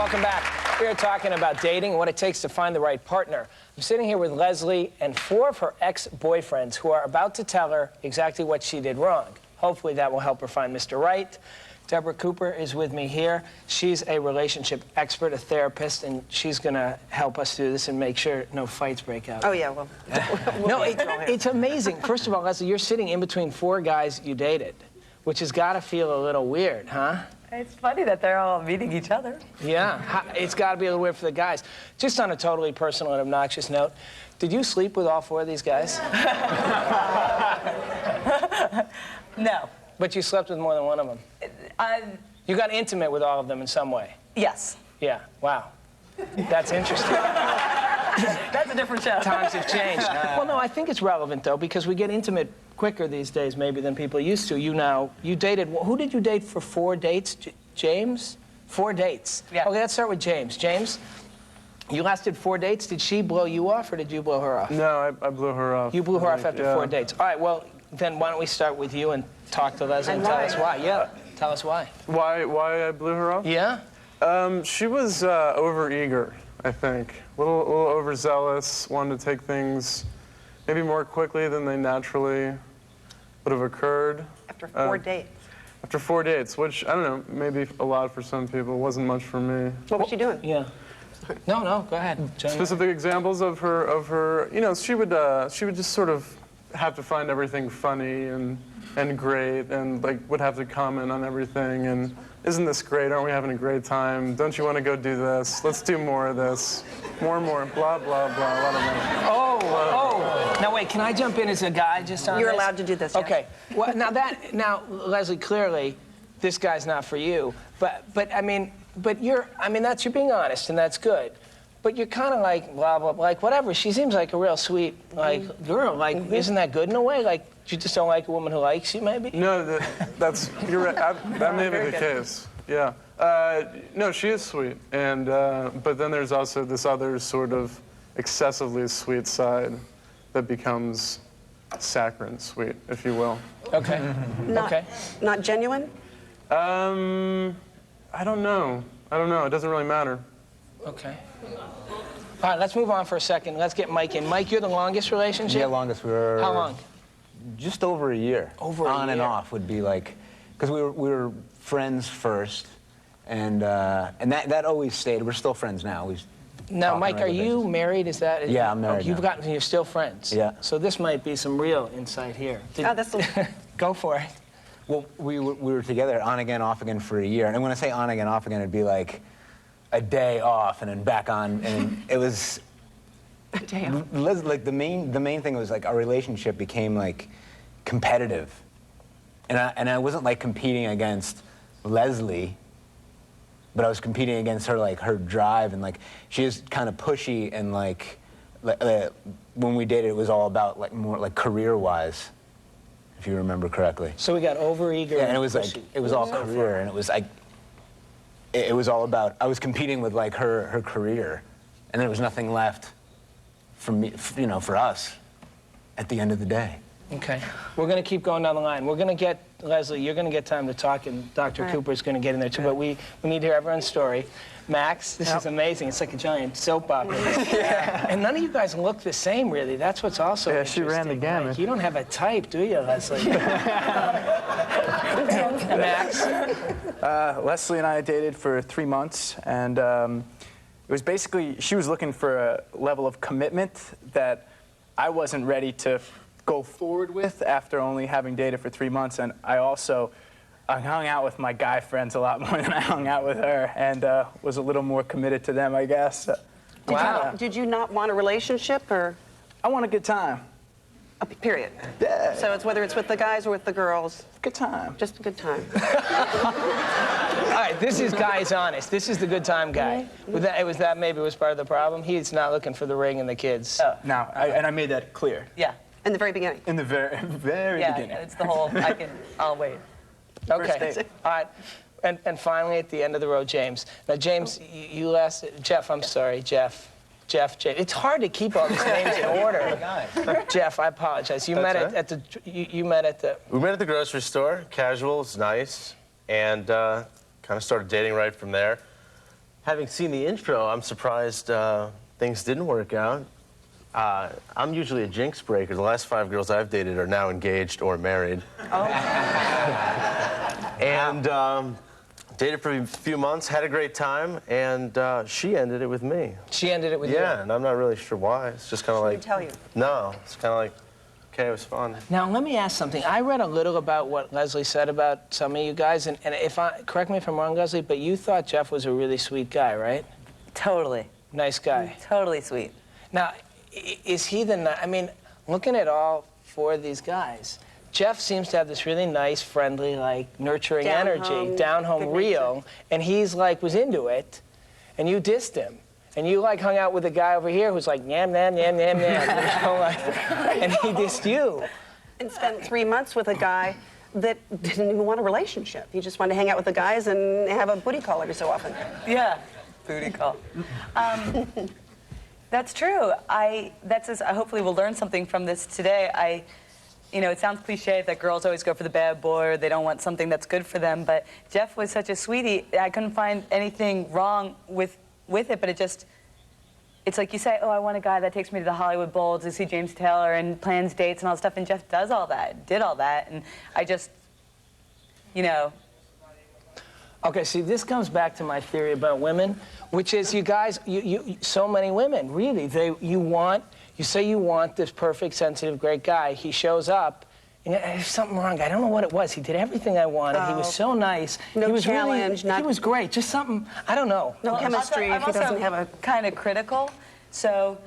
Welcome back. We are talking about dating and what it takes to find the right partner. I'm sitting here with Leslie and 4 of her ex-boyfriends who are about to tell her exactly what she did wrong. Hopefully that will help her find Mr. Right. Deborah Cooper is with me here. She's a relationship expert, a therapist, and she's going to help us through this and make sure no fights break out. Oh, yeah, well. No, it's amazing. First of all, Leslie, you're sitting in between 4 guys you dated, which has got to feel a little weird, huh? It's funny that they're all meeting each other. Yeah, it's got to be a little weird for the guys. Just on a totally personal and obnoxious note, did you sleep with all 4 of these guys? No. But you slept with more than one of them. You got intimate with all of them in some way. Yes. Yeah, wow. That's interesting. That's a different show. Times have changed. Well, no, I think it's relevant, though, because we get intimate quicker these days, maybe, than people used to. You dated, who did you date for 4 dates? James? 4 dates. Yeah. Okay, let's start with James. James, you lasted 4 dates. Did she blow you off, or did you blow her off? No, I blew her off. You blew her off after 4 dates. All right, well, then why don't we start with you and talk to Leslie and tell us why. Yeah, tell us why. Why I blew her off? Yeah? She was overeager, I think. A little overzealous, wanted to take things maybe more quickly than they naturally would have occurred. After 4 dates. After 4 dates, which, I don't know, maybe a lot for some people, wasn't much for me. What was she doing? Yeah. No, go ahead. Specific examples of her, you know, she would just sort of have to find everything funny and great, and like would have to comment on everything, and isn't this great? Aren't we having a great time? Don't you want to go do this? Let's do more of this. More, blah, blah, blah, a lot of that. Oh. Now wait, can I jump in as a guy just on You're this? allowed to do this, yeah. Okay. Well, now, Leslie, clearly, this guy's not for you. But you're being honest, and that's good. But you're kind of like, blah, blah, blah, like, whatever. She seems like a real sweet, like, girl. Like, isn't that good in a way? Like, you just don't like a woman who likes you, maybe? No, you're right. That may be the case. Yeah. No, she is sweet. And, but then there's also this other sort of excessively sweet side that becomes saccharine sweet, if you will. Okay. Not genuine? I don't know. It doesn't really matter. Okay. All right, let's move on for a second. Let's get Mike in. Mike, you're the longest relationship? Yeah, longest. We were... How long? Just over a year. Over a year? On and off would be like... Because we were friends first, and that always stayed. We're still friends now. Now, Mike, are you married? Is that... Yeah, I'm married now. You're still friends? Yeah. So this might be some real insight here. Go for it. Well, we were together on again, off again for a year. And when I say on again, off again, it'd be like a day off and then back on. And it was... A day off. Like, the main thing was, like, our relationship became, like, competitive. And I wasn't, like, competing against Leslie, but I was competing against her, like, her drive. And, like, she is kind of pushy, and, like, when we dated, it was all about, like, more, like, career-wise, if you remember correctly. So we got overeager. Yeah, and it was, like, it was all career, and it was, like, it was all about, I was competing with, like, her career, and there was nothing left for me, you know, for us at the end of the day. Okay. We're going to keep going down the line. We're going to get, Leslie, you're going to get time to talk, and Dr. Cooper is going to get in there, too. But we need to hear everyone's story. Max, this is amazing. It's like a giant soap opera. Yeah. And none of you guys look the same, really. That's what's also interesting. She ran the gamut. Like, you don't have a type, do you, Leslie? Max? Leslie and I dated for 3 months, and it was basically, she was looking for a level of commitment that I wasn't ready to go forward with after only having dated for 3 months. And I hung out with my guy friends a lot more than I hung out with her, and was a little more committed to them, I guess. Did you not want a relationship, or? I want a good time. Period. Yeah. So it's whether it's with the guys or with the girls? Good time. Just a good time. All right, this is Guy's honest. This is the good time guy. Maybe was part of the problem? He's not looking for the ring and the kids. No, and I made that clear. Yeah. In the very beginning? In the very beginning. Yeah, it's the whole, I'll wait. Okay. All right. And finally, at the end of the road, James. Now, James, you last... Jeff, I'm sorry. Jeff. It's hard to keep all these names in order. Jeff, I apologize. You met at the... You met at the... We met at the grocery store. Casual, it's nice. And kind of started dating right from there. having seen the intro, I'm surprised things didn't work out. I'm usually a jinx breaker. The last 5 girls I've dated are now engaged or married. Oh. And dated for a few months, had a great time, and she ended it with me. She ended it with you? Yeah, and I'm not really sure why. It's just kind of like... didn't tell you. No, it's kind of like, okay, it was fun. Now, let me ask something. I read a little about what Leslie said about some of you guys, and correct me if I'm wrong, Leslie, but you thought Jeff was a really sweet guy, right? Totally. Nice guy. Totally sweet. Now, is he I mean, looking at all 4 of these guys, Jeff seems to have this really nice, friendly, like, nurturing energy, down-home real, and he's, like, was into it, and you dissed him. And you, like, hung out with a guy over here who's like, yam, yam, yam, yam, yam, you know, like, and he dissed you. And spent 3 months with a guy that didn't even want a relationship. He just wanted to hang out with the guys and have a booty call every so often. Yeah. Booty call. That's true. Hopefully we'll learn something from this today. You know, it sounds cliche that girls always go for the bad boy or they don't want something that's good for them, but Jeff was such a sweetie. I couldn't find anything wrong with it, but it's like you say, oh, I want a guy that takes me to the Hollywood Bowl to see James Taylor and plans dates and all stuff, and Jeff does all that, did all that, and I just, you know. Okay, see, this comes back to my theory about women, which is you guys, so many women, really, you say you want this perfect, sensitive, great guy. He shows up, and there's something wrong. I don't know what it was. He did everything I wanted. He was so nice. No he was challenge. He was great. Just something, I don't know. No chemistry if he doesn't have a... kind of critical, so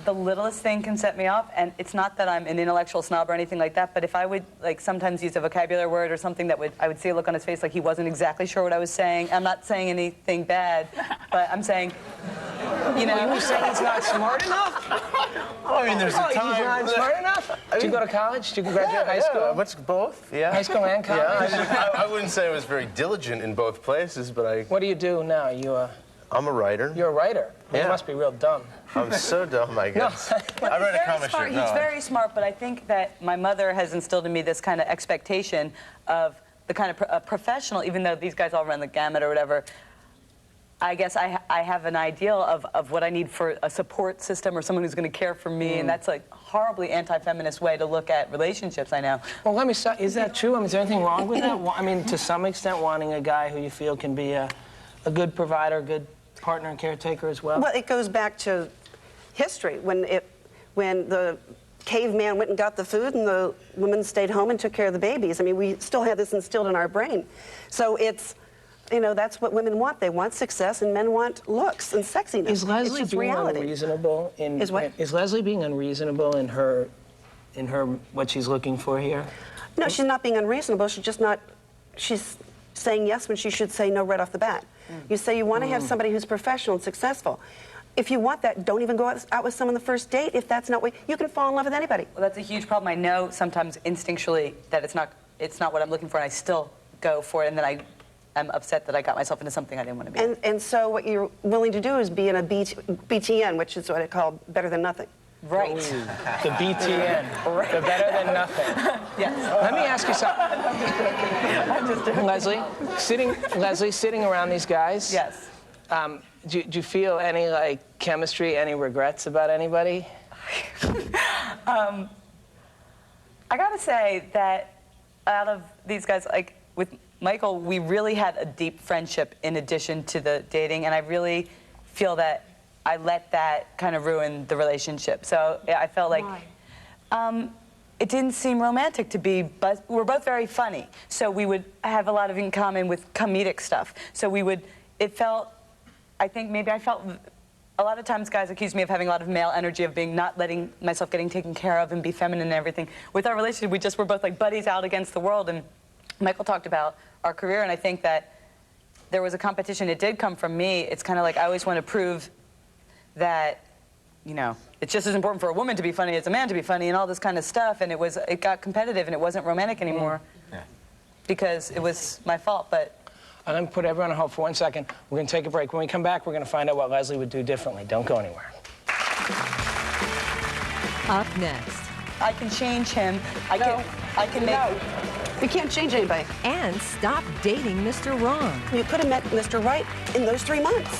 the littlest thing can set me off, and it's not that I'm an intellectual snob or anything like that, but if I would, like, sometimes use a vocabulary word or something that I would see a look on his face like he wasn't exactly sure what I was saying. I'm not saying anything bad, but I'm saying, you know. You were saying he's not smart enough? I mean, there's a time... He's not smart enough? Did you go to college? Did you graduate high school? Yeah, I went to both, yeah. High school and college? Yeah, I wouldn't say I was very diligent in both places, but What do you do now? I'm a writer. You're a writer. Yeah. You must be real dumb. I'm so dumb, I guess. I write a comic strip. He's very smart, but I think that my mother has instilled in me this kind of expectation of the kind of a professional, even though these guys all run the gamut or whatever. I guess I have an ideal of what I need for a support system or someone who's going to care for me, and that's like horribly anti-feminist way to look at relationships, I know. Well, let me stop. Is that true? I mean, is there anything wrong with that? I mean, to some extent, wanting a guy who you feel can be a good provider, good partner and caretaker as well? Well, it goes back to history, when the caveman went and got the food and the woman stayed home and took care of the babies. I mean, we still have this instilled in our brain. So it's, you know, that's what women want. They want success, and men want looks and sexiness. Is Leslie it's just being reality. unreasonable in... Is what? Is Leslie being unreasonable in her what she's looking for here? No, she's not being unreasonable. She's saying yes when she should say no right off the bat. You say you want to have somebody who's professional and successful. If you want that, don't even go out with someone the first date. If that's not what you can fall in love with anybody. Well, that's a huge problem. I know sometimes instinctually that it's not what I'm looking for, and I still go for it, and then I'm upset that I got myself into something I didn't want to be. And so what you're willing to do is be in a BTN, which is what I call better than nothing. Right. The BTN. The better than nothing. Yes. Let me ask you something. Leslie, sitting around these guys. Yes. Do you feel any, like, chemistry, any regrets about anybody? I gotta say that out of these guys, like with Michael, we really had a deep friendship in addition to the dating, and I really feel that I let that kind of ruin the relationship. So yeah, I felt like it didn't seem romantic to be, but we're both very funny. So we would have a lot in common with comedic stuff. So I think maybe I felt, a lot of times guys accuse me of having a lot of male energy, of not letting myself getting taken care of and be feminine and everything. With our relationship, we just were both like buddies out against the world, and Michael talked about our career, and I think that there was a competition. It did come from me. It's kind of like I always want to prove that, you know, it's just as important for a woman to be funny as a man to be funny and all this kind of stuff, and it got competitive and it wasn't romantic anymore because it was my fault, but... I'm going to put everyone on hold for 1 second. We're going to take a break. When we come back, we're going to find out what Leslie would do differently. Don't go anywhere. Up next. I can change him. I can make... No. You can't change anybody. And stop dating Mr. Wrong. You could have met Mr. Right in those 3 months.